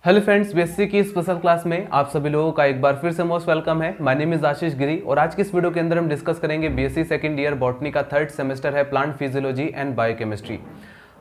Hello friends, BSc की special class में आप सभी लोगों का एक बार फिर से मोस्ट वेलकम है। माय नेम इज आशीष गिरी और आज की इस वीडियो के अंदर हम डिस्कस करेंगे बीएससी सेकंड ईयर बॉटनी का थर्ड सेमेस्टर है प्लांट फिजियोलॉजी एंड बायोकेमिस्ट्री।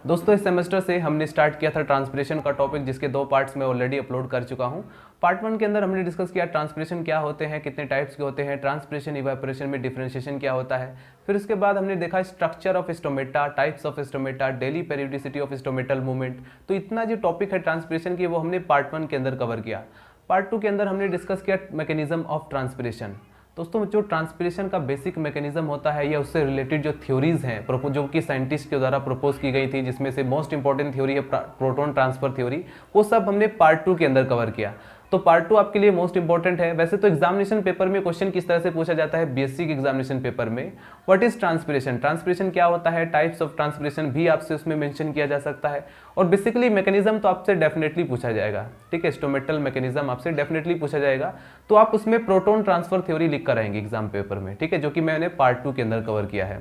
दोस्तों, इस सेमेस्टर से हमने स्टार्ट किया था ट्रांसपिरेशन का टॉपिक, जिसके 2 पार्ट्स में ऑलरेडी अपलोड कर चुका हूं। पार्ट 1 के अंदर हमने डिस्कस किया ट्रांसपिरेशन क्या होते हैं, कितने टाइप्स के होते हैं, ट्रांसपिरेशन इवेपोरेशन में डिफरेंशिएशन क्या होता है। फिर उसके बाद हमने देखा structure of stomata, types of stomata, daily periodicity of stomatal movement. तो इतना जो टॉपिक है ट्रांसपिरेशन की वो हमने पार्ट 1 के अंदर कवर किया। पार्ट 2 के अंदर हमने डिस्कस किया मैकेनिज्म ऑफ ट्रांसपिरेशन। दोस्तों, जो ट्रांसपिरेशन का बेसिक मैकेनिज्म होता है या उससे रिलेटेड जो थ्योरीज हैं जो कि साइंटिस्ट के द्वारा प्रपोज की गई थी, जिसमें से मोस्ट इंपॉर्टेंट थ्योरी है प्रोटॉन ट्रांसफर थ्योरी, वो सब हमने पार्ट 2 के अंदर कवर किया। तो पार्ट 2 आपके लिए मोस्ट इंपॉर्टेंट है। वैसे तो एग्जामिनेशन पेपर में क्वेश्चन किस तरह से पूछा जाता है बीएससी के एग्जामिनेशन पेपर में, व्हाट इज ट्रांसपिरेशन, ट्रांसपिरेशन क्या होता है, टाइप्स ऑफ ट्रांसपिरेशन भी आपसे उसमें मेंशन किया जा सकता है, और बेसिकली मैकेनिज्म तो आपसे डेफिनेटली पूछा जाएगा। ठीक है, स्टोमेटल मैकेनिज्म आपसे डेफिनेटली पूछा जाएगा। तो आप उसमें प्रोटॉन ट्रांसफर थ्योरी लिख कर आएंगे एग्जाम पेपर में, ठीक है, जो कि मैंने पार्ट 2 के अंदर कवर किया है।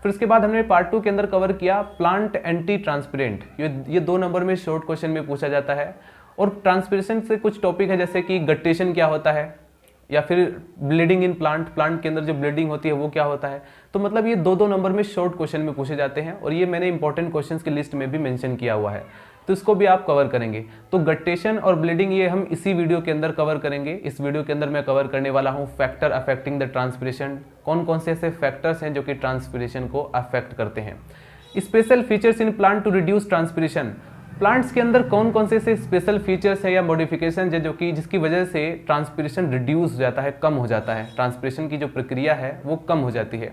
फिर उसके बाद हमने पार्ट 2 के अंदर कवर किया प्लांट एंटी ट्रांसपेरेंट। ये 2 नंबर में शॉर्ट क्वेश्चन में पूछा जाता है। और ट्रांसपिरेशन से कुछ टॉपिक है, जैसे कि गट्टेशन क्या होता है, या फिर ब्लीडिंग इन प्लांट के अंदर जो ब्लीडिंग होती है वो क्या होता है। तो मतलब ये 2 नंबर में शॉर्ट क्वेश्चन में पूछे जाते हैं, और ये मैंने इंपॉर्टेंट क्वेश्चंस की लिस्ट में भी मेंशन किया हुआ है, तो इसको भी आप कवर करेंगे। तो गट्टेशन और ब्लीडिंग ये हम इसी वीडियो के अंदर कवर करेंगे। इस वीडियो के अंदर मैं कवर करने वाला हूँ फैक्टर अफेक्टिंग द ट्रांसपिरेशन, कौन कौन से ऐसे फैक्टर्स हैं जो कि ट्रांसपिरेशन को अफेक्ट करते हैं। Special features in plant to reduce transpiration, plants के अंदर कौन कौन से ऐसे स्पेशल फीचर्स है या मॉडिफिकेशन है जो कि जिसकी वजह से ट्रांसपिरेशन रिड्यूस हो जाता है, कम हो जाता है, ट्रांसपिरेशन की जो प्रक्रिया है वो कम हो जाती है।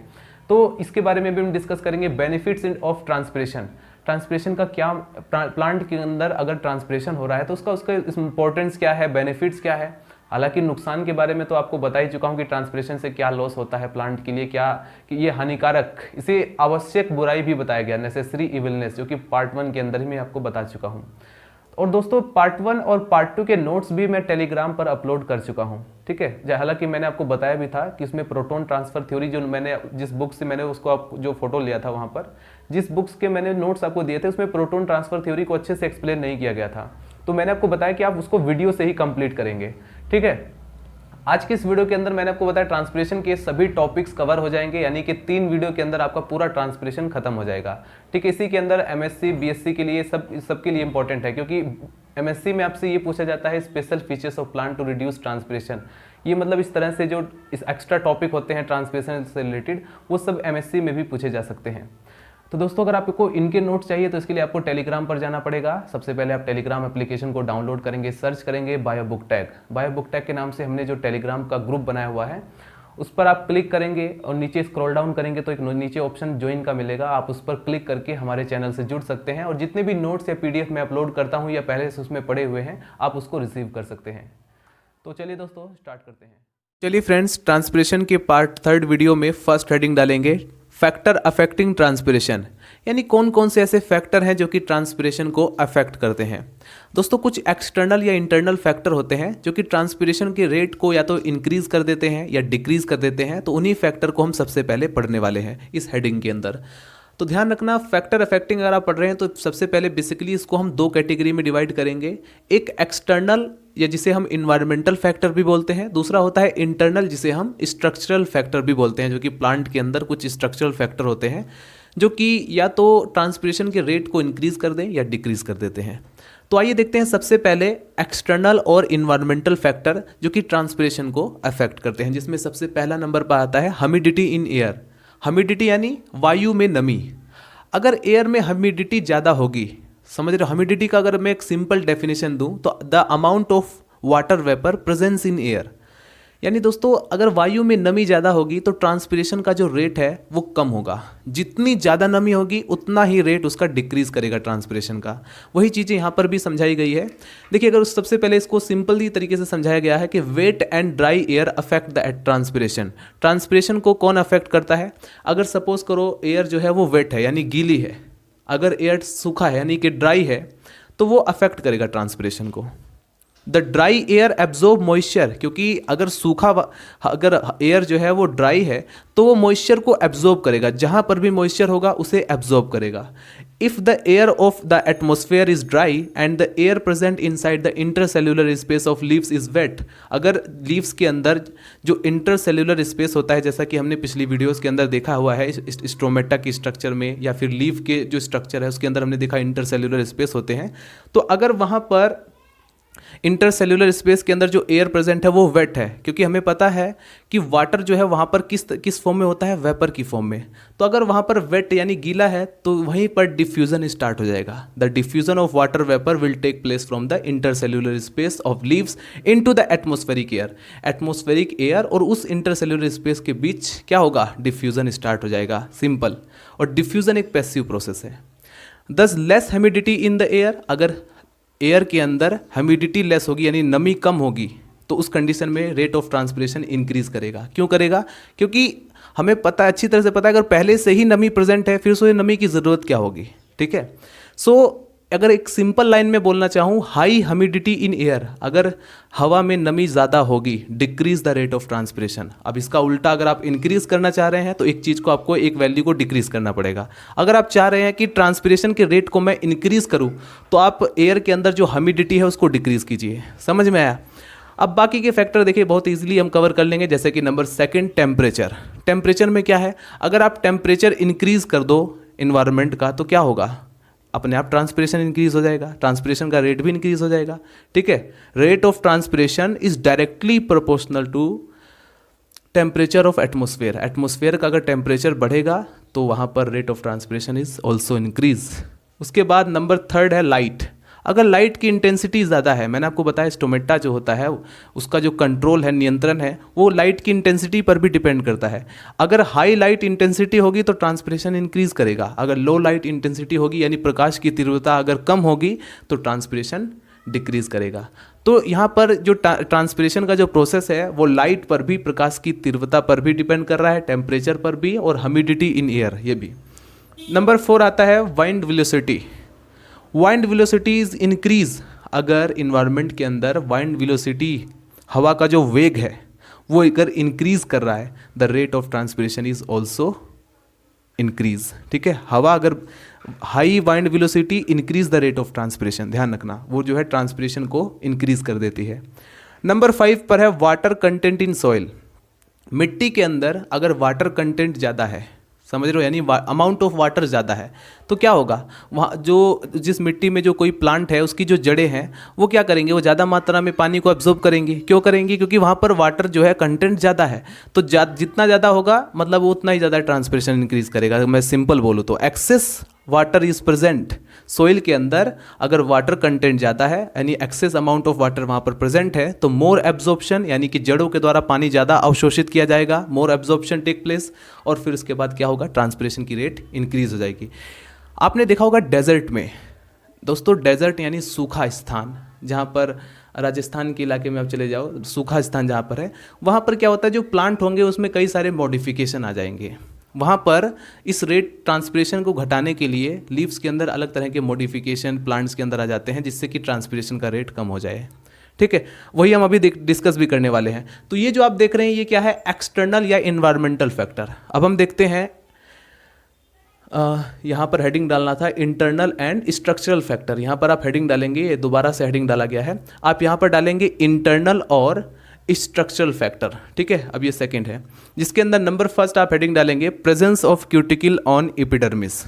तो इसके बारे में भी हम डिस्कस करेंगे। बेनिफिट्स ऑफ ट्रांसपिरेशन, ट्रांसपिरेशन का क्या, प्लांट के अंदर अगर ट्रांसपिरेशन हो रहा है तो उसका इंपॉर्टेंस क्या है, बेनिफिट्स क्या है। हालांकि नुकसान के बारे में तो आपको बता ही चुका हूं कि ट्रांसपिरेशन से क्या लॉस होता है प्लांट के लिए, क्या कि ये हानिकारक, इसे आवश्यक बुराई भी बताया गया, नेसेसरी इविलनेस, जो कि पार्ट 1 के अंदर ही मैं आपको बता चुका हूं। और दोस्तों, पार्ट 1 और पार्ट 2 के नोट्स भी मैं टेलीग्राम पर अपलोड कर चुका हूं, ठीक है। हालांकि मैंने आपको बताया भी था कि इसमें प्रोटॉन ट्रांसफर थ्योरी जो मैंने जिस बुक से मैंने उसको जो फोटो लिया था वहां पर, जिस बुक्स के मैंने नोट्स आपको दिए थे उसमें प्रोटॉन ट्रांसफर थ्योरी को अच्छे से एक्सप्लेन नहीं किया गया था। तो मैंने आपको बताया कि आप उसको वीडियो से ही कंप्लीट करेंगे, ठीक है। आज की इस वीडियो के अंदर मैंने आपको बताया ट्रांसपिरेशन के सभी टॉपिक्स कवर हो जाएंगे, यानी कि 3 वीडियो के अंदर आपका पूरा ट्रांसपिरेशन खत्म हो जाएगा, ठीक है। इसी के अंदर एमएससी बीएससी के लिए सबके लिए इंपॉर्टेंट है, क्योंकि एमएससी में आपसे ये पूछा जाता है special features of plant to reduce transpiration. ये मतलब इस तरह से जो इस एक्स्ट्रा टॉपिक होते हैं ट्रांसपिरेशन से रिलेटेड, वो सब एमएससी में भी पूछे जा सकते हैं। तो दोस्तों, अगर आपको इनके नोट्स चाहिए तो इसके लिए आपको टेलीग्राम पर जाना पड़ेगा। सबसे पहले आप टेलीग्राम एप्लीकेशन को डाउनलोड करेंगे, सर्च करेंगे बायोबुक टैग। बायोबुक टैग के नाम से हमने जो टेलीग्राम का ग्रुप बनाया हुआ है उस पर आप क्लिक करेंगे और नीचे स्क्रॉल डाउन करेंगे तो एक नीचे ऑप्शन ज्वाइन का मिलेगा, आप उस पर क्लिक करके हमारे चैनल से जुड़ सकते हैं, और जितने भी नोट्स या पीडीएफ मैं अपलोड करता हूँ या पहले से उसमें पड़े हुए हैं आप उसको रिसीव कर सकते हैं। तो चलिए दोस्तों, स्टार्ट करते हैं। चलिए फ्रेंड्स, ट्रांसपिरेशन के पार्ट 3 वीडियो में फर्स्ट हेडिंग डालेंगे फैक्टर अफेक्टिंग ट्रांसपिरेशन, यानी कौन कौन से ऐसे फैक्टर हैं जो कि ट्रांसपिरेशन को अफेक्ट करते हैं। दोस्तों, कुछ एक्सटर्नल या इंटरनल फैक्टर होते हैं जो कि ट्रांसपिरेशन के रेट को या तो इंक्रीज कर देते हैं या डिक्रीज कर देते हैं। तो उन्हीं फैक्टर को हम सबसे पहले पढ़ने वाले हैं इस हेडिंग के अंदर। तो ध्यान रखना, फैक्टर अफेक्टिंग अगर आप पढ़ रहे हैं तो सबसे पहले बेसिकली इसको हम 2 कैटेगरी में डिवाइड करेंगे। एक एक्सटर्नल या जिसे हम इन्वायरमेंटल फैक्टर भी बोलते हैं, दूसरा होता है इंटरनल जिसे हम स्ट्रक्चरल फैक्टर भी बोलते हैं, जो कि प्लांट के अंदर कुछ स्ट्रक्चरल फैक्टर होते हैं जो कि या तो ट्रांसपिरेशन के रेट को इंक्रीज कर दें या डिक्रीज कर देते हैं। तो आइए देखते हैं सबसे पहले एक्सटर्नल और इन्वायरमेंटल फैक्टर जो कि ट्रांसपिरेशन को अफेक्ट करते हैं, जिसमें सबसे पहला नंबर पर आता है ह्यूमिडिटी इन एयर। ह्यूमिडिटी यानी वायु में नमी। अगर एयर में ह्यूमिडिटी ज़्यादा होगी, समझ रहे हो, ह्यूमिडिटी का अगर मैं एक सिंपल डेफिनेशन दूं तो the amount of water vapour presence in air, यानी दोस्तों अगर वायु में नमी ज़्यादा होगी तो ट्रांसपिरेशन का जो रेट है वो कम होगा। जितनी ज़्यादा नमी होगी उतना ही रेट उसका डिक्रीज करेगा ट्रांसपिरेशन का। वही चीज़ें यहाँ पर भी समझाई गई है। देखिए, अगर सबसे पहले इसको सिंपली तरीके से समझाया गया है कि wet and dry air affect the transpiration. Transpiration को कौन अफेक्ट करता है? अगर सपोज करो एयर जो है वो वेट है यानी गीली है, अगर एयर सूखा है यानी कि ड्राई है, तो वो अफेक्ट करेगा ट्रांसपिरेशन को। The dry air absorb moisture, क्योंकि अगर एयर जो है वो ड्राई है तो वो मॉइस्चर को एब्जॉर्ब करेगा, जहाँ पर भी मॉइस्चर होगा उसे एब्जॉर्ब करेगा। if the air of the atmosphere is dry and the air present inside the intercellular space of leaves is wet, अगर लीव्स के अंदर जो इंटरसेल्यूलर स्पेस होता है, जैसा कि हमने पिछली वीडियोस के अंदर देखा हुआ है स्ट्रोमेटा की स्ट्रक्चर में या फिर लीफ के जो स्ट्रक्चर है उसके अंदर हमने देखा इंटरसेल्यूलर स्पेस होते हैं, तो अगर वहाँ पर इंटरसेल्यूलर स्पेस के अंदर जो एयर प्रेजेंट है वो वेट है, क्योंकि हमें पता है कि वाटर जो है वहाँ पर किस फॉर्म में होता है, वेपर की फॉर्म में। तो अगर वहाँ पर वेट यानी गीला है तो वहीं पर डिफ्यूजन स्टार्ट हो जाएगा। The diffusion of water vapour will take place from the intercellular space of leaves into the atmospheric air. Atmospheric air और उस इंटरसेल्यूलर स्पेस के बीच क्या होगा, डिफ्यूजन स्टार्ट हो जाएगा, सिंपल। और डिफ्यूजन एक पैसिव प्रोसेस है। दस less humidity in the air, अगर एयर के अंदर ह्यूमिडिटी लेस होगी यानी नमी कम होगी तो उस कंडीशन में रेट ऑफ ट्रांसपिरेशन इंक्रीज करेगा। क्यों करेगा, क्योंकि हमें पता अच्छी तरह से पता है अगर पहले से ही नमी प्रेजेंट है फिर उसे नमी की ज़रूरत क्या होगी, ठीक है। सो अगर एक सिंपल लाइन में बोलना चाहूँ, हाई ह्यूमिडिटी इन एयर, अगर हवा में नमी ज़्यादा होगी, decrease the rate of transpiration. अब इसका उल्टा अगर आप इंक्रीज करना चाह रहे हैं तो एक चीज़ को आपको एक वैल्यू को डिक्रीज करना पड़ेगा। अगर आप चाह रहे हैं कि ट्रांसपिरेशन के रेट को मैं इंक्रीज करूँ तो आप एयर के अंदर जो ह्यूमिडिटी है उसको डिक्रीज कीजिए। समझ में आया। अब बाकी के फैक्टर देखिए बहुत इजीली हम कवर कर लेंगे, जैसे कि नंबर सेकंड टेम्परेचर। टेम्परेचर में क्या है, अगर आप टेम्परेचर इंक्रीज कर दो इन्वायरमेंट का तो क्या होगा, अपने आप ट्रांसपिरेशन इंक्रीज हो जाएगा, ट्रांसपिरेशन का रेट भी इंक्रीज हो जाएगा, ठीक है। Rate of transpiration is directly proportional to temperature of atmosphere. Atmosphere का अगर टेम्परेचर बढ़ेगा तो वहाँ पर rate of transpiration is also increase. उसके बाद नंबर थर्ड है लाइट। अगर लाइट की इंटेंसिटी ज़्यादा है, मैंने आपको बताया स्टोमेटा जो होता है उसका जो कंट्रोल है, नियंत्रण है, वो लाइट की इंटेंसिटी पर भी डिपेंड करता है। अगर हाई लाइट इंटेंसिटी होगी तो ट्रांसपिरेशन इंक्रीज करेगा, अगर लो लाइट इंटेंसिटी होगी यानी प्रकाश की तीव्रता अगर कम होगी तो ट्रांसपिरेशन डिक्रीज करेगा। तो यहाँ पर जो ट्रांसपिरेशन का जो प्रोसेस है वो लाइट पर भी, प्रकाश की तीव्रता पर भी डिपेंड कर रहा है, टेम्परेचर पर भी और ह्यूमिडिटी इन एयर ये भी। नंबर 4 आता है wind velocity. Wind velocity is increase, अगर इन्वायरमेंट के अंदर वाइंड वेलोसिटी हवा का जो वेग है वो अगर इंक्रीज कर रहा है, the rate of transpiration is also increase, ठीक है। हवा अगर high wind velocity increase the rate of transpiration, ध्यान रखना वो जो है ट्रांसपिरेशन को इंक्रीज कर देती है। नंबर 5 पर है वाटर कंटेंट इन सॉइल। मिट्टी के अंदर अगर वाटर कंटेंट ज़्यादा है, समझ रहे हो, यानी अमाउंट ऑफ वाटर ज़्यादा है तो क्या होगा, वहाँ जो जिस मिट्टी में जो कोई प्लांट है उसकी जो जड़ें हैं वो क्या करेंगे, वो ज़्यादा मात्रा में पानी को एब्जॉर्ब करेंगी। क्यों करेंगी, क्योंकि वहाँ पर वाटर जो है कंटेंट ज़्यादा है, तो जितना ज़्यादा होगा मतलब वो उतना ही ज़्यादा ट्रांसपिरेशन इंक्रीज करेगा। मैं सिंपल बोलूँ तो excess water is present, soil के अंदर अगर वाटर कंटेंट ज़्यादा है यानी एक्सेस अमाउंट ऑफ वाटर वहाँ पर प्रेजेंट है तो मोर एब्जॉर्प्शन यानी कि जड़ों के द्वारा पानी ज़्यादा अवशोषित किया जाएगा, मोर एब्जॉर्प्शन टेक प्लेस, और फिर उसके बाद क्या होगा, ट्रांसपिरेशन की रेट इंक्रीज हो जाएगी। आपने देखा होगा डेजर्ट में, दोस्तों डेजर्ट यानी सूखा स्थान, जहाँ पर राजस्थान के इलाके में आप चले जाओ, सूखा स्थान जहाँ पर है वहाँ पर क्या होता है, जो प्लांट होंगे उसमें कई सारे मॉडिफिकेशन आ जाएंगे। वहाँ पर इस रेट ट्रांसपिरेशन को घटाने के लिए लीव्स के अंदर अलग तरह के मॉडिफिकेशन प्लांट्स के अंदर आ जाते हैं जिससे कि ट्रांसपिरेशन का रेट कम हो जाए, ठीक है। वही हम अभी डिस्कस भी करने वाले हैं। तो ये जो आप देख रहे हैं ये क्या है, एक्सटर्नल या इन्वायरमेंटल फैक्टर। अब हम देखते हैं, यहाँ पर हेडिंग डालना था इंटरनल एंड स्ट्रक्चरल फैक्टर, यहाँ पर आप हेडिंग डालेंगे, ये दोबारा से हेडिंग डाला गया है, आप यहाँ पर डालेंगे इंटरनल और स्ट्रक्चरल फैक्टर, ठीक है। अब ये सेकंड है जिसके अंदर नंबर फर्स्ट आप हेडिंग डालेंगे presence of cuticle on epidermis.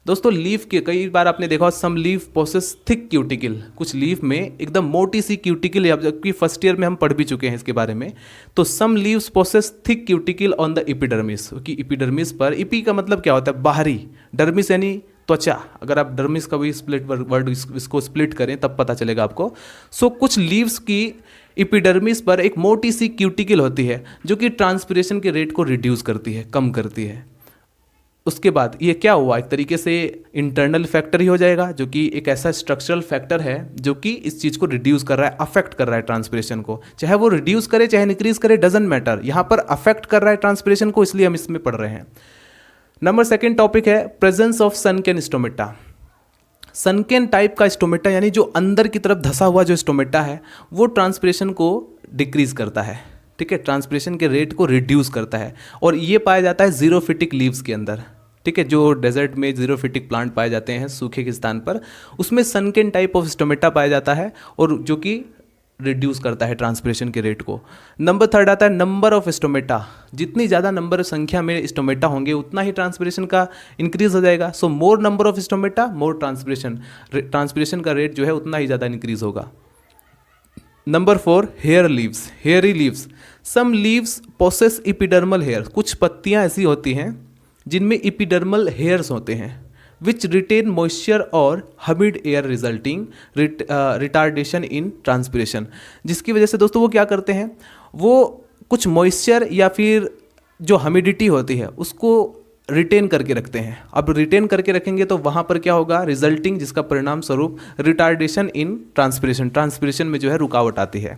दोस्तों लीफ के कई बार आपने देखा सम लीफ पोसेस थिक क्यूटिकल, कुछ लीफ में एकदम मोटी सी क्यूटिकल है, जबकि फर्स्ट ईयर में हम पढ़ भी चुके हैं इसके बारे में। तो some leaves possess thick cuticle on the epidermis, क्योंकि एपिडर्मिस पर, इपी का मतलब क्या होता है, बाहरी, डर्मिस यानी त्वचा, अगर आप डर्मिस का भी स्प्लिट वर्ड इसको स्प्लिट करें तब पता चलेगा आपको। सो कुछ लीव्स की एपिडर्मिस पर एक मोटी सी क्यूटिकल होती है जो कि ट्रांसपिरेशन के रेट को रिड्यूस करती है, कम करती है। उसके बाद ये क्या हुआ, एक तरीके से इंटरनल फैक्टर ही हो जाएगा, जो कि एक ऐसा स्ट्रक्चरल फैक्टर है जो कि इस चीज़ को रिड्यूस कर रहा है, अफेक्ट कर रहा है ट्रांसपिरेशन को, चाहे वो रिड्यूस करे चाहे इंक्रीज करे, डजंट मैटर, यहाँ पर अफेक्ट कर रहा है ट्रांसपिरेशन को, इसलिए हम इसमें पढ़ रहे हैं। नंबर सेकेंड टॉपिक है प्रेजेंस ऑफ सनकेन स्टोमेटा। सनकेन टाइप का स्टोमेटा यानी जो अंदर की तरफ धसा हुआ जो स्टोमेटा है वो ट्रांसपिरेशन को डिक्रीज करता है, ठीक है, ट्रांसपिरेशन के रेट को रिड्यूस करता है, और ये पाया जाता है जीरोफिटिक लीव्स के अंदर, ठीक है, जो डेजर्ट में जीरोफिटिक प्लांट पाए जाते हैं सूखे के स्थान पर, उसमें सनकेन टाइप ऑफ स्टोमेटा पाया जाता है और जो कि रिड्यूस करता है ट्रांसपिरेशन के रेट को। नंबर थर्ड आता है नंबर ऑफ स्टोमेटा। जितनी ज़्यादा नंबर संख्या में स्टोमेटा होंगे उतना ही ट्रांसपिरेशन का इंक्रीज हो जाएगा। So more number of stomata more transpiration, transpiration का रेट जो है उतना ही ज़्यादा इंक्रीज होगा। Number 4 hair leaves, hairy leaves. Some leaves possess epidermal hair. कुछ पत्तियां ऐसी होती हैं जिनमें इपिडर्मल हेयर्स होते हैं विच रिटेन मॉइस्चर और हमिड एयर रिजल्टिंग रिटार्डेशन इन ट्रांसपिरेशन। जिसकी वजह से दोस्तों वो क्या करते हैं, वो कुछ मॉइस्चर या फिर जो ह्यूमिडिटी होती है उसको रिटेन करके रखते हैं। अब रिटेन करके रखेंगे तो वहाँ पर क्या होगा, रिजल्टिंग, जिसका परिणाम स्वरूप रिटार्डेशन इन ट्रांसपिरेशन, ट्रांसपिरेशन में जो है रुकावट आती है।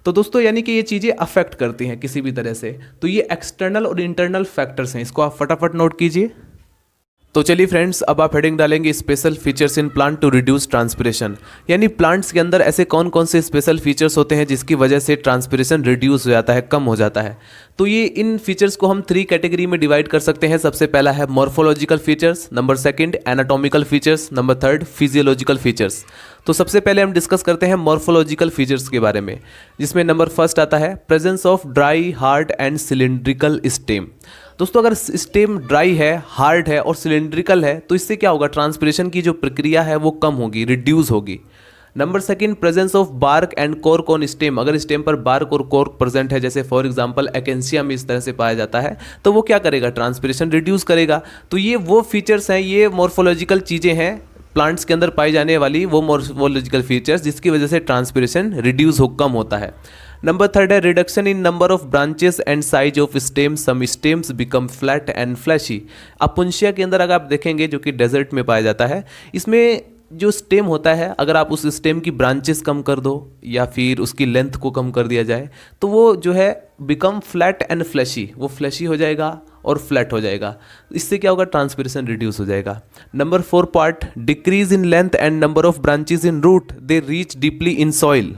तो दोस्तों यानी कि ये चीज़ें अफेक्ट करती हैं किसी भी तरह से। तो ये एक्सटर्नल और इंटरनल फैक्टर्स हैं, इसको आप फटाफट नोट कीजिए। तो चलिए फ्रेंड्स, अब आप हेडिंग डालेंगे special features in plant to reduce transpiration. यानी प्लांट्स के अंदर ऐसे कौन कौन से स्पेशल फीचर्स होते हैं जिसकी वजह से ट्रांसपिरेशन रिड्यूस हो जाता है, कम हो जाता है। तो ये इन फीचर्स को हम 3 कैटेगरी में डिवाइड कर सकते हैं। सबसे पहला है morphological features, number 2 anatomical features, number 3 physiological features. तो सबसे पहले हम डिस्कस करते हैं मॉर्फोलॉजिकल फीचर्स के बारे में, जिसमें नंबर 1 आता है presence of dry, hard and cylindrical stem. दोस्तों अगर स्टेम ड्राई है, हार्ड है और सिलिंड्रिकल है तो इससे क्या होगा, ट्रांसपिरेशन की जो प्रक्रिया है वो कम होगी, रिड्यूस होगी। Number 2 presence of bark and cork on stem. अगर स्टेम पर बार्क और कोर्क प्रेजेंट है, जैसे फॉर एग्जांपल एकेंसिया में इस तरह से पाया जाता है, तो वो क्या करेगा, ट्रांसपिरेशन रिड्यूस करेगा। तो ये वो फीचर्स हैं, ये मॉर्फोलॉजिकल चीज़ें हैं प्लांट्स के अंदर पाई जाने वाली, वो मॉर्फोलॉजिकल फीचर्स जिसकी वजह से ट्रांसपिरेशन रिड्यूस हो, कम होता है। नंबर 3 है reduction in number of branches and size of stem. Some stems become flat and fleshy. Opuntia के अंदर अगर आप देखेंगे, जो कि डेजर्ट में पाया जाता है, इसमें जो स्टेम होता है, अगर आप उस स्टेम की ब्रांचेस कम कर दो या फिर उसकी लेंथ को कम कर दिया जाए तो वो जो है बिकम फ्लैट एंड फ्लैशी, वो फ्लैशी हो जाएगा और फ्लैट हो जाएगा। इससे क्या होगा, ट्रांसपिरेशन रिड्यूस हो जाएगा। Number 4 part decrease in length and number of branches in root, they reach deeply in soil.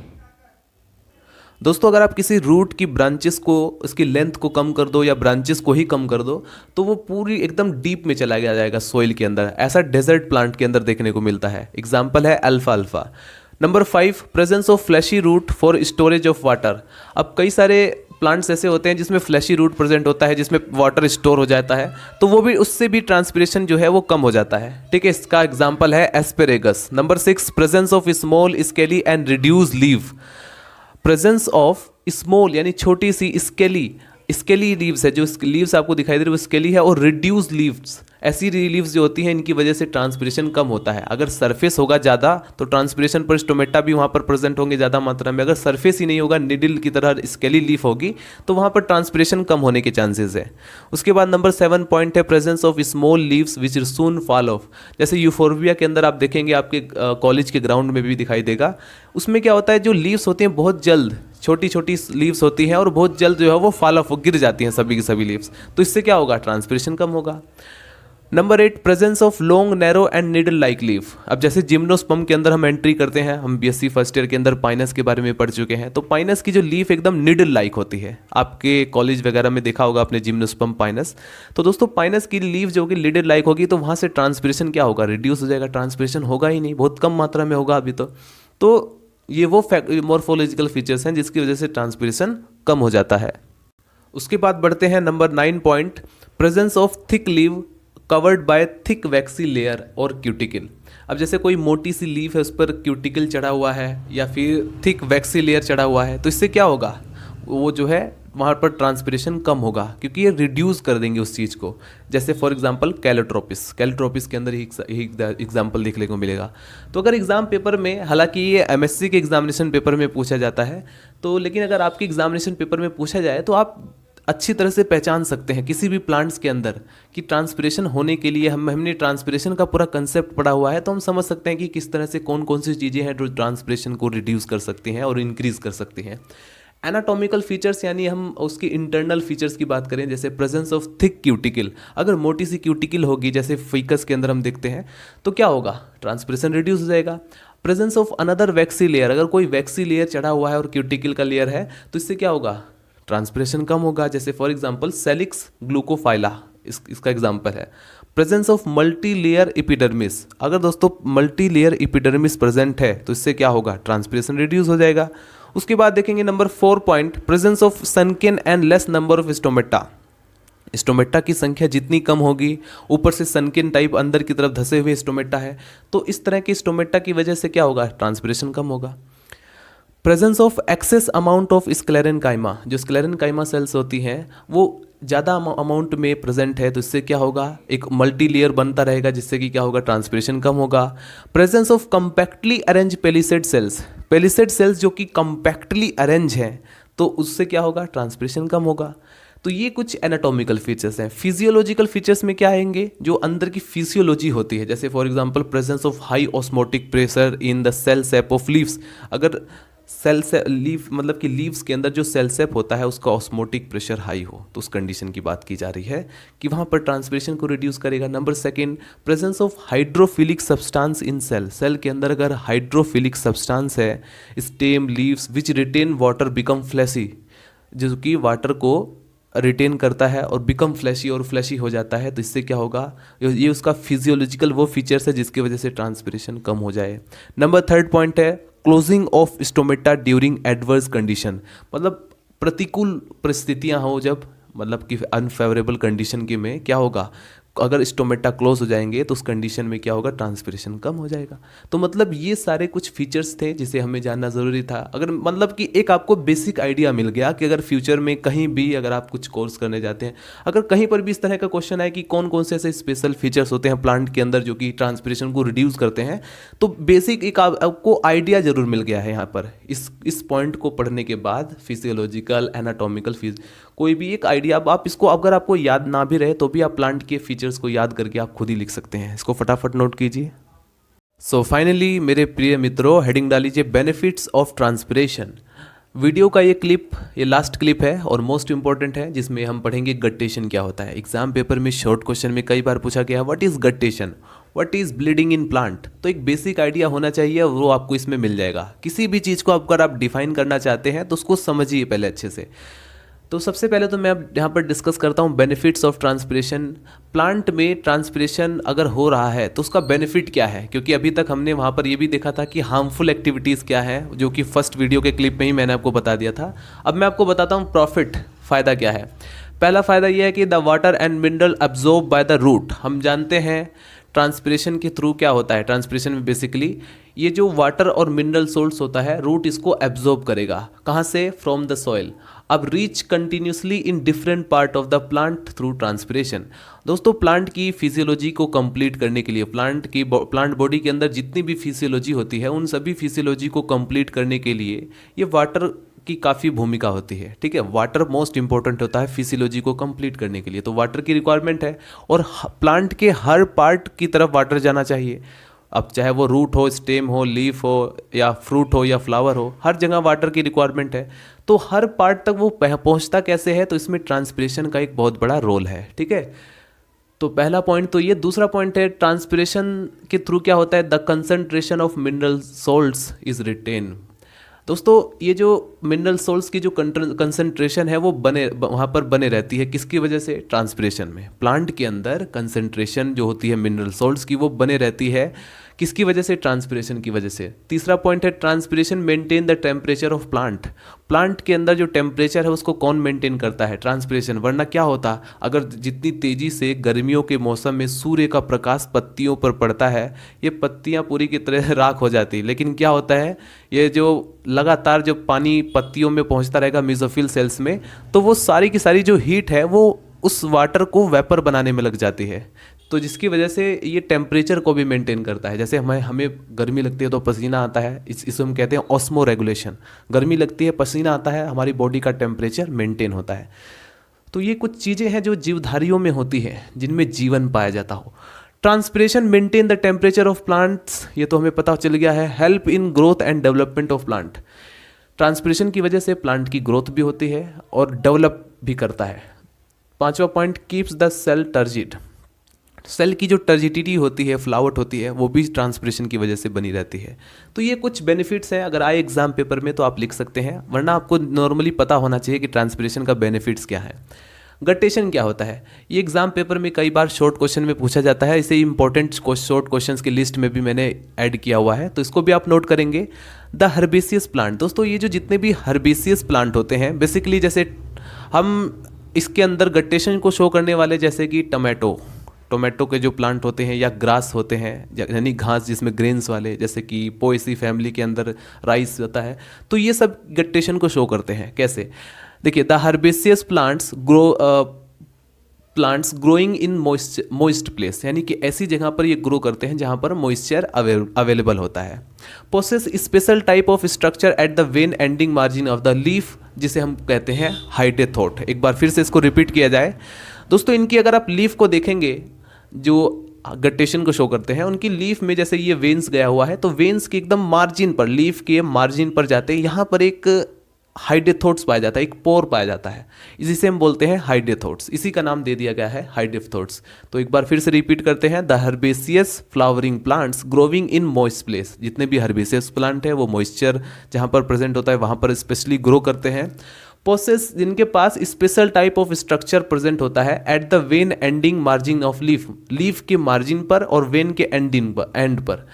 दोस्तों अगर आप किसी रूट की ब्रांचेस को, उसकी लेंथ को कम कर दो या ब्रांचेस को ही कम कर दो तो वो पूरी एकदम डीप में चला गया जाएगा सोइल के अंदर। ऐसा डेजर्ट प्लांट के अंदर देखने को मिलता है। एग्जाम्पल है अल्फा अल्फा। Number 5 presence of fleshy root for storage of water. अब कई सारे प्लांट्स ऐसे होते हैं जिसमें फ्लैशी रूट प्रेजेंट होता है, जिसमें वाटर स्टोर हो जाता है, तो वो भी, उससे भी ट्रांसपिरेशन जो है वो कम हो जाता है। ठीक है, इसका एग्जाम्पल है asparagus. Number 6 presence of small scaly and reduce leave. Presence of small यानी छोटी सी स्केली लीव्स है, जो लीव्स आपको दिखाई दे रही है वो स्केली है, और रिड्यूस लीव्स, ऐसी लीव्स जो होती हैं इनकी वजह से ट्रांसपिरेशन कम होता है। अगर सरफेस होगा ज़्यादा तो ट्रांसपिरेशन पर स्टोमेटा भी वहाँ पर प्रेजेंट होंगे ज़्यादा मात्रा में। अगर सरफेस ही नहीं होगा, निडल की तरह स्केली लीफ होगी, तो वहाँ पर ट्रांसपिरेशन कम होने के चांसेस है। उसके बाद नंबर 7 पॉइंट है presence of small leaves which soon fall of. जैसे यूफोर्बिया के अंदर आप देखेंगे, आपके कॉलेज के ग्राउंड में भी दिखाई देगा, उसमें क्या होता है, जो लीव्स होती हैं बहुत जल्द, छोटी छोटी लीव्स होती हैं और बहुत जल्द जो है वो फॉल ऑफ, गिर जाती हैं सभी की सभी लीव्स। तो इससे क्या होगा, ट्रांसपिरेशन कम होगा। Number 8 presence of long narrow and needle like leaf. अब जैसे जिम्नोस्पर्म के अंदर हम एंट्री करते हैं, हम बीएससी फर्स्ट ईयर के अंदर पाइनस के बारे में पढ़ चुके हैं, तो पाइनस की जो लीफ एकदम निडल लाइक होती है। आपके कॉलेज वगैरह में देखा होगा आपने जिम्नोस्पर्म पाइनस। तो दोस्तों पाइनस की लीफ जो कि निडल लाइक होगी तो वहाँ से ट्रांसपिरेशन क्या होगा, रिड्यूस हो जाएगा, ट्रांसपिरेशन होगा ही नहीं, बहुत कम मात्रा में होगा अभी तो ये वो मॉर्फोलॉजिकल फीचर्स हैं जिसकी वजह से ट्रांसपिरेशन कम हो जाता है। उसके बाद बढ़ते हैं number 9 point presence of thick leave covered by thick waxy layer और क्यूटिकल। अब जैसे कोई मोटी सी लीफ है, उस पर क्यूटिकल चढ़ा हुआ है या फिर थिक वैक्सी लेयर चढ़ा हुआ है, तो इससे क्या होगा, वो जो है वहाँ पर ट्रांसपिरेशन कम होगा, क्योंकि ये रिड्यूस कर देंगे उस चीज़ को। जैसे फॉर एग्जांपल कैलोट्रोपिस के अंदर ही एग्जांपल देखने को मिलेगा। तो अगर एग्जाम पेपर में, हालांकि ये एमएससी के एग्जामिनेशन पेपर में पूछा जाता है, तो लेकिन अगर आपके एग्जामिनेशन पेपर में पूछा जाए तो आप अच्छी तरह से पहचान सकते हैं किसी भी प्लांट्स के अंदर कि ट्रांसपिरेशन होने के लिए हमने ट्रांसपिरेशन का पूरा कंसेप्ट पढ़ा हुआ है, तो हम समझ सकते हैं कि किस तरह से कौन कौन सी चीज़ें हैं जो ट्रांसपिरेशन को रिड्यूस कर सकती हैं और इंक्रीज कर सकती हैं। एनाटॉमिकल फीचर्स यानी हम उसकी इंटरनल फीचर्स की बात करें, जैसे प्रेजेंस ऑफ थिक क्यूटिकल। अगर मोटी सी क्यूटिकल होगी, जैसे फिकस के अंदर हम देखते हैं, तो क्या होगा, ट्रांसपिरेशन रिड्यूस हो जाएगा। Presence of another waxy layer, अगर कोई वैक्सी लेयर चढ़ा हुआ है और क्यूटिकल का लेयर है, तो इससे क्या होगा, ट्रांसपिरेशन कम होगा। जैसे फॉर एग्जांपल सेलिक्स ग्लूकोफाइला इसका एग्जांपल है। Presence of multi layer epidermis, अगर दोस्तों मल्टी लेयर एपिडर्मिस प्रेजेंट है तो इससे क्या होगा, ट्रांसपिरेशन रिड्यूस हो जाएगा। उसके बाद देखेंगे number 4 point, presence of सनकेन and less number of stomata. Stomata की संख्या जितनी कम होगी, ऊपर से सनकेन टाइप अंदर की तरफ धसे हुए स्टोमेटा है, तो इस तरह के स्टोमेटा की वजह से क्या होगा, ट्रांसपिरेशन कम होगा। Presence of excess amount of sclerenchyma, जो स्क्लेरेनकाइमा सेल्स होती हैं वो ज़्यादा अमाउंट में प्रेजेंट है, तो इससे क्या होगा, एक मल्टी लेयर बनता रहेगा जिससे कि क्या होगा, ट्रांसपिरेशन कम होगा। Presence of compactly arranged palisade cells, palisade cells जो कि कम्पैक्टली अरेंज हैं, तो उससे क्या होगा, ट्रांसपिरेशन कम होगा। तो ये कुछ एनाटॉमिकल फीचर्स हैं। फिजियोलॉजिकल फीचर्स में क्या आएंगे, जो अंदर की फिजियोलॉजी होती है, जैसे for example presence of high osmotic pressure in the cell sap of leaves, अगर सेल से लीफ मतलब कि लीव्स के अंदर जो सेल सेप होता है उसका ऑस्मोटिक प्रेशर हाई हो, तो उस कंडीशन की बात की जा रही है कि वहाँ पर ट्रांसपिरेशन को रिड्यूस करेगा। Number 2, presence of hydrophilic substance in cell, cell के अंदर अगर हाइड्रोफिलिक सब्सटेंस है, stem leaves which retain water become fleshy, जो कि वाटर को रिटेन करता है और बिकम फ्लैशी और फ्लैशी हो जाता है, तो इससे क्या होगा, ये उसका फिजियोलॉजिकल वो फीचर्स है जिसकी वजह से ट्रांसपिरेशन कम हो जाए। नंबर 3 पॉइंट है closing of stomata during adverse condition, मतलब प्रतिकूल परिस्थितियां हो जब, मतलब कि अनफेवरेबल कंडीशन के में क्या होगा, अगर स्टोमेटा क्लोज हो जाएंगे तो उस कंडीशन में क्या होगा, ट्रांसपिरेशन कम हो जाएगा। तो मतलब ये सारे कुछ फीचर्स थे जिसे हमें जानना ज़रूरी था। अगर मतलब कि एक आपको बेसिक आइडिया मिल गया कि अगर फ्यूचर में कहीं भी अगर आप कुछ कोर्स करने जाते हैं, अगर कहीं पर भी इस तरह का क्वेश्चन आए कि कौन कौन से ऐसे स्पेशल फीचर्स होते हैं प्लांट के अंदर जो कि ट्रांसपिरेशन को रिड्यूस करते हैं, तो बेसिक एक आपको आइडिया ज़रूर मिल गया है यहाँ पर इस पॉइंट को पढ़ने के बाद। फिजियोलॉजिकल, एनाटॉमिकल, कोई भी एक आइडिया आप इसको अगर आपको याद ना भी रहे तो भी आप प्लांट के फीचर्स को याद करके आप खुद ही लिख सकते हैं। इसको फटाफट नोट कीजिए। सो फाइनली मेरे प्रिय मित्रों, हेडिंग डालीजिए बेनिफिट्स ऑफ ट्रांसपिरेशन। वीडियो का ये लास्ट क्लिप है और मोस्ट इंपॉर्टेंट है, जिसमें हम पढ़ेंगे गट्टेशन क्या होता है। एग्जाम पेपर में शॉर्ट क्वेश्चन में कई बार पूछा गया what is guttation, what is bleeding in plant, तो एक बेसिक आइडिया होना चाहिए, वो आपको इसमें मिल जाएगा। किसी भी चीज़ को अगर आप डिफाइन करना चाहते हैं तो उसको समझिए पहले अच्छे से। तो सबसे पहले तो मैं अब यहाँ पर डिस्कस करता हूँ बेनिफिट्स ऑफ ट्रांसपिरेशन। प्लांट में ट्रांसपिरेशन अगर हो रहा है तो उसका बेनिफिट क्या है, क्योंकि अभी तक हमने वहाँ पर ये भी देखा था कि हार्मफुल एक्टिविटीज़ क्या है, जो कि फर्स्ट वीडियो के क्लिप में ही मैंने आपको बता दिया था। अब मैं आपको बताता हूँ प्रॉफिट, फ़ायदा क्या है। पहला फ़ायदा ये है कि the water and mineral absorb by the root. हम जानते हैं ट्रांसपिरेशन के थ्रू क्या होता है, ट्रांसपिरेशन में बेसिकली ये जो वाटर और मिनरल सोल्स होता है, रूट इसको एब्जॉर्ब करेगा, कहाँ से, फ्रॉम द सॉइल। अब reach continuously in different part of the plant through transpiration. दोस्तों प्लांट की फिजियोलॉजी को कंप्लीट करने के लिए, प्लांट बॉडी के अंदर जितनी भी फिजियोलॉजी होती है, उन सभी फिजियोलॉजी को कंप्लीट करने के लिए ये वाटर की काफ़ी भूमिका होती है। ठीक है, वाटर मोस्ट इंपॉर्टेंट होता है फिजियोलॉजी को कंप्लीट करने के लिए, तो वाटर की रिक्वायरमेंट है और प्लांट के हर पार्ट की तरफ वाटर जाना चाहिए। अब चाहे वो रूट हो, स्टेम हो, लीफ हो, या फ्रूट हो या फ्लावर हो, हर जगह वाटर की रिक्वायरमेंट है। तो हर पार्ट तक वो पहुंचता कैसे है, तो इसमें ट्रांसपिरेशन का एक बहुत बड़ा रोल है। ठीक है, तो पहला पॉइंट तो ये। दूसरा पॉइंट है ट्रांसपिरेशन के थ्रू क्या होता है, the concentration of mineral salts is retain. दोस्तों ये जो मिनरल सॉल्ट्स की जो कंसंट्रेशन है वो वहाँ पर बने रहती है, किसकी वजह से, ट्रांसपिरेशन में। प्लांट के अंदर कंसंट्रेशन जो होती है मिनरल सॉल्ट्स की वो बने रहती है, किसकी वजह से, ट्रांसपिरेशन की वजह से। तीसरा पॉइंट है transpiration maintain the temperature of plant. Plant के अंदर जो टेम्परेचर है उसको कौन मेंटेन करता है, ट्रांसपिरेशन। वरना क्या होता, अगर जितनी तेज़ी से गर्मियों के मौसम में सूर्य का प्रकाश पत्तियों पर पड़ता है, ये पत्तियां पूरी की तरह राख हो जाती। लेकिन क्या होता है, ये जो लगातार जो पानी पत्तियों में पहुंचता रहेगा मेसोफिल सेल्स में, तो वो सारी की सारी जो हीट है वो उस वाटर को वेपर बनाने में लग जाती है, तो जिसकी वजह से ये टेम्परेचर को भी मेंटेन करता है। जैसे हमें गर्मी लगती है तो पसीना आता है, इसको हम कहते हैं ऑस्मो रेगुलेशन। गर्मी लगती है, पसीना आता है, हमारी बॉडी का टेम्परेचर मेंटेन होता है। तो ये कुछ चीज़ें हैं जो जीवधारियों में होती हैं, जिनमें जीवन पाया जाता हो। Transpiration maintain the temperature of plants, ये तो हमें पता चल गया है। Help in growth and development of plant. Transpiration की वजह से प्लांट की ग्रोथ भी होती है और डेवलप भी करता है। पांचवा point, keeps the cell turgid. Cell की जो टर्जिडिटी होती है, फ्लावट होती है, वो भी ट्रांसपिरेशन की वजह से बनी रहती है। तो ये कुछ बेनिफिट्स हैं, अगर आए एग्जाम पेपर में तो आप लिख सकते हैं, वरना आपको नॉर्मली पता होना चाहिए कि ट्रांसपिरेशन का बेनिफिट्स क्या है। गट्टेशन क्या होता है, ये एग्जाम पेपर में कई बार शॉर्ट क्वेश्चन में पूछा जाता है, इसे इंपॉर्टेंट शॉर्ट क्वेश्चंस की लिस्ट में भी मैंने ऐड किया हुआ है, तो इसको भी आप नोट करेंगे। द हर्बेसियस प्लांट, दोस्तों ये जो जितने भी हर्बेसियस प्लांट होते हैं, बेसिकली जैसे हम इसके अंदर गट्टेशन को शो करने वाले, जैसे कि टोमेटो के जो प्लांट होते हैं या ग्रास होते हैं, यानी घास जिसमें ग्रेन्स वाले, जैसे कि पोएसी फैमिली के अंदर राइस होता है, तो ये सब गट्टेशन को शो करते हैं। कैसे, देखिए, the herbaceous plants growing in moist place, यानी कि ऐसी जगह पर ये ग्रो करते हैं जहाँ पर मॉइस्चर अवेलेबल होता है। Possess special type of structure at the vein ending margin of the leaf, जिसे हम कहते हैं हाइडेथोट। एक बार फिर से इसको रिपीट किया जाए दोस्तों, इनकी अगर आप लीफ को देखेंगे जो गट्टेशन को शो करते हैं, उनकी लीफ में जैसे ये वेन्स गया हुआ है, तो वेन्स के एकदम मार्जिन पर, लीफ के मार्जिन पर जाते हैं, यहाँ पर एक हाइडेथोट्स पाया जाता है, एक पोर पाया जाता है, इसी हम बोलते हैं हाइडेथोट्स, इसी का नाम दे दिया गया है हाइडेथोट्स। तो एक बार फिर से रिपीट करते हैं, the herbaceous flowering plants growing in moist place, जितने भी हर्बेसियस प्लांट है वो मॉइस्चर जहाँ पर प्रेजेंट होता है वहाँ पर स्पेशली ग्रो करते हैं। पोसेस, जिनके पास special type of structure present होता है at the vein ending margin of leaf, leaf के मार्जिन पर और वेन के एंड पर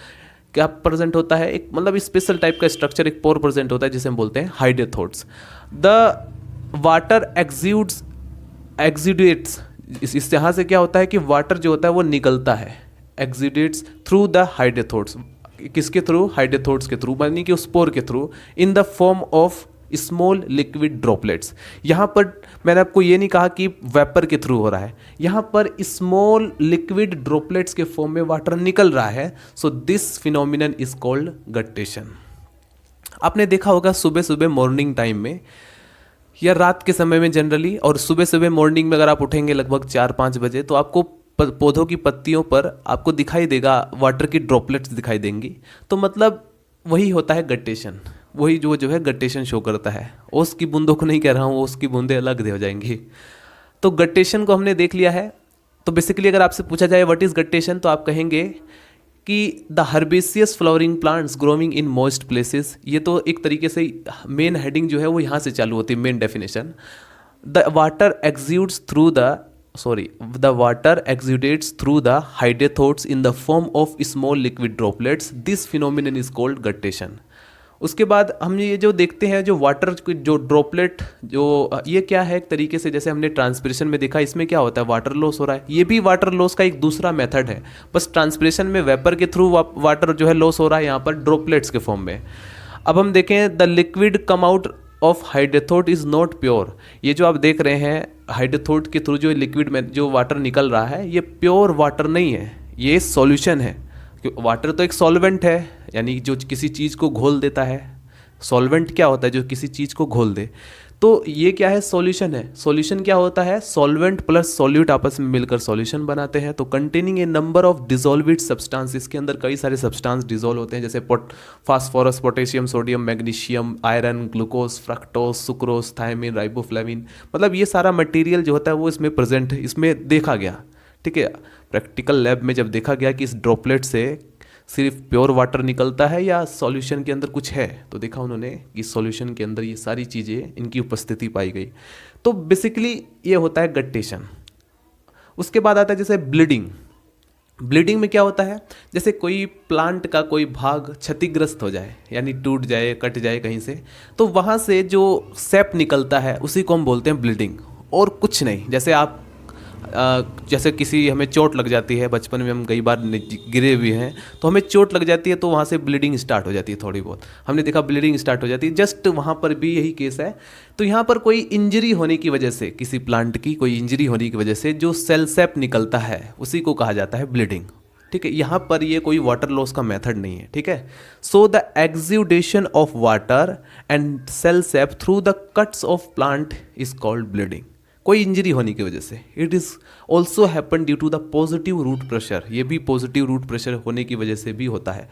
क्या प्रेजेंट होता है, एक मतलब स्पेशल टाइप का स्ट्रक्चर, एक पोर प्रेजेंट होता है, जिसे हम बोलते हैं हाइडेथोट्स। द वाटर एक्सुडेट्स, इस यहाँ से क्या होता है कि वाटर जो होता है वो निकलता है, एक्सुडेट्स थ्रू द हाइडेथोट्स, किसके थ्रू, हाइडेथोट्स के थ्रू, यानी कि उस पोर के through, in the form of small liquid droplets. यहाँ पर मैंने आपको ये नहीं कहा कि वेपर के थ्रू हो रहा है, यहाँ पर स्मॉल लिक्विड ड्रॉपलेट्स के फॉर्म में वाटर निकल रहा है। So this phenomenon is called guttation. आपने देखा होगा सुबह सुबह मॉर्निंग टाइम में या रात के समय में जनरली, और सुबह सुबह मॉर्निंग में अगर आप उठेंगे लगभग 4-5 बजे, तो आपको पौधों की पत्तियों पर आपको दिखाई देगा वाटर की ड्रॉपलेट्स दिखाई देंगी, तो मतलब वही होता है गट्टेशन, वही जो है गट्टेशन शो करता है। ओस की बूंदों को नहीं कह रहा हूँ, ओस की बूंदें अलग हो जाएंगी। तो गट्टेशन को हमने देख लिया है। तो बेसिकली अगर आपसे पूछा जाए व्हाट इज गट्टेशन, तो आप कहेंगे कि the herbaceous flowering plants growing in moist places. ये तो एक तरीके से मेन हेडिंग जो है वो यहाँ से चालू होती है, main definition. The water exudates through the hydethorts in the form of small liquid droplets. This phenomenon is called guttation. उसके बाद हम ये जो देखते हैं, जो वाटर जो ड्रॉपलेट, जो ये क्या है, एक तरीके से जैसे हमने ट्रांसपिरेशन में देखा, इसमें क्या होता है, वाटर लॉस हो रहा है। ये भी वाटर लॉस का एक दूसरा मेथड है, बस ट्रांसपिरेशन में वेपर के थ्रू वाटर जो है लॉस हो रहा है, यहाँ पर ड्रॉपलेट्स के फॉर्म में। अब हम देखें, the liquid come out of हाइडेथोट इज़ नॉट प्योर। ये जो आप देख रहे हैं हाइडेथोट के थ्रू जो लिक्विड में जो वाटर निकल रहा है, ये प्योर वाटर नहीं है, ये सॉल्यूशन है। वाटर तो एक सॉल्वेंट है, यानी जो किसी चीज़ को घोल देता है। सॉल्वेंट क्या होता है, जो किसी चीज़ को घोल दे। तो ये क्या है, सॉल्यूशन है। सॉल्यूशन क्या होता है, सॉल्वेंट प्लस सॉल्यूट आपस में मिलकर सॉल्यूशन बनाते हैं। तो containing a number of dissolved substance, इसके अंदर कई सारे सब्सटेंस डिजोल्व होते हैं, जैसे phosphorus, potassium, sodium, magnesium, iron, glucose, fructose, sucrose, thiamine, riboflavin, मतलब ये सारा मटेरियल जो होता है वो इसमें प्रेजेंट है, इसमें देखा गया। ठीक है, प्रैक्टिकल लैब में जब देखा गया कि इस ड्रॉपलेट से सिर्फ प्योर वाटर निकलता है या सॉल्यूशन के अंदर कुछ है, तो देखा उन्होंने कि सॉल्यूशन के अंदर ये सारी चीज़ें, इनकी उपस्थिति पाई गई। तो बेसिकली ये होता है गट्टेशन। उसके बाद आता है जैसे ब्लीडिंग। ब्लीडिंग में क्या होता है, जैसे कोई प्लांट का कोई भाग क्षतिग्रस्त हो जाए, यानी टूट जाए, कट जाए कहीं से, तो वहाँ से जो सेप निकलता है उसी को हम बोलते हैं ब्लीडिंग, और कुछ नहीं। जैसे आप जैसे किसी हमें चोट लग जाती है, बचपन में हम कई बार गिरे हुए हैं, तो हमें चोट लग जाती है, तो वहाँ से ब्लीडिंग स्टार्ट हो जाती है, थोड़ी बहुत हमने देखा ब्लीडिंग स्टार्ट हो जाती है। जस्ट वहाँ पर भी यही केस है। तो यहाँ पर कोई इंजरी होने की वजह से, किसी प्लांट की कोई इंजरी होने की वजह से जो सेल सेप निकलता है उसी को कहा जाता है ब्लीडिंग। ठीक है, यहाँ पर ये कोई वाटर लॉस का मेथड नहीं है। ठीक है, so the exudation of water and cell sap through the cuts of plant is called bleeding. कोई इंजरी होने की वजह से। It is also happen due to the positive root pressure. ये भी पॉजिटिव रूट प्रेशर होने की वजह से भी होता है।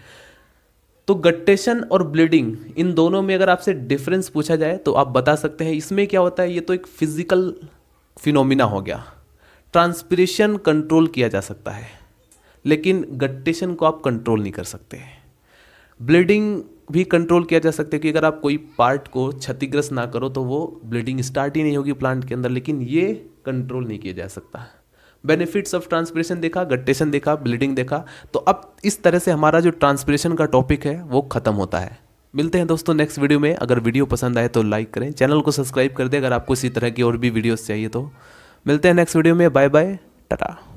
तो गट्टेशन और ब्लीडिंग, इन दोनों में अगर आपसे डिफरेंस पूछा जाए तो आप बता सकते हैं इसमें क्या होता है। ये तो एक फिजिकल फिनोमिना हो गया। ट्रांसपिरेशन कंट्रोल किया जा सकता है, लेकिन गट्टेशन को आप कंट्रोल नहीं कर सकते। ब्लीडिंग भी कंट्रोल किया जा सकता है कि अगर आप कोई पार्ट को क्षतिग्रस्त ना करो तो वो ब्लीडिंग स्टार्ट ही नहीं होगी प्लांट के अंदर, लेकिन ये कंट्रोल नहीं किया जा सकता। बेनिफिट्स ऑफ ट्रांसपिरेशन देखा, गट्टेशन देखा, ब्लीडिंग देखा। तो अब इस तरह से हमारा जो ट्रांसपिरेशन का टॉपिक है वो खत्म होता है। मिलते हैं दोस्तों नेक्स्ट वीडियो में। अगर वीडियो पसंद आए तो लाइक करें, चैनल को सब्सक्राइब कर दें अगर आपको इसी तरह की और भी वीडियोस चाहिए तो। मिलते हैं नेक्स्ट वीडियो में। Bye bye, Tata.